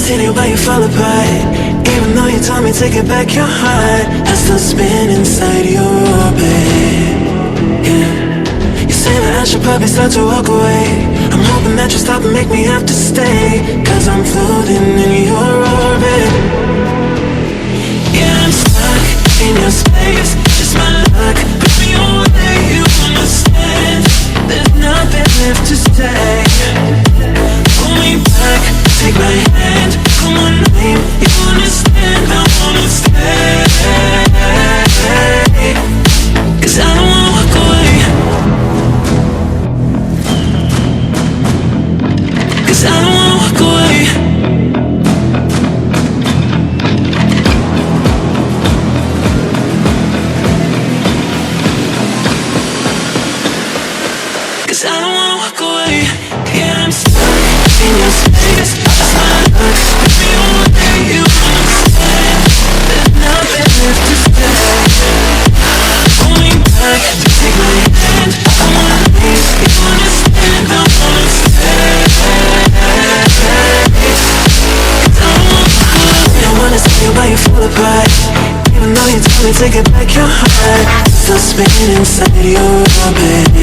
seen it while you fall apart. Even though you told me to get back your heart, I still spin inside your orbit. Yeah. You say that I should probably start to walk away. I'm hoping that you stop and make me have to stay, cause I'm floating in your orbit. Yeah, I'm stuck in your space, just my luck. Push me away, you understand. There's nothing left to say. Pull me back, take my hand, call my name. You understand, I wanna stay. Cause I don't wanna walk away. Cause I don't wanna walk away. Cause I don't wanna walk away. Yeah, I'm stuck in your space, just my luck. Push me away, you understand. There's nothing left to say. Pull me back, take my hand, I wanna leave. You understand, I wanna stay. Cause I don't wanna walk away. I wanna see you while you fall apart. Even though you told me to get back your heart, still spinning inside your orbit.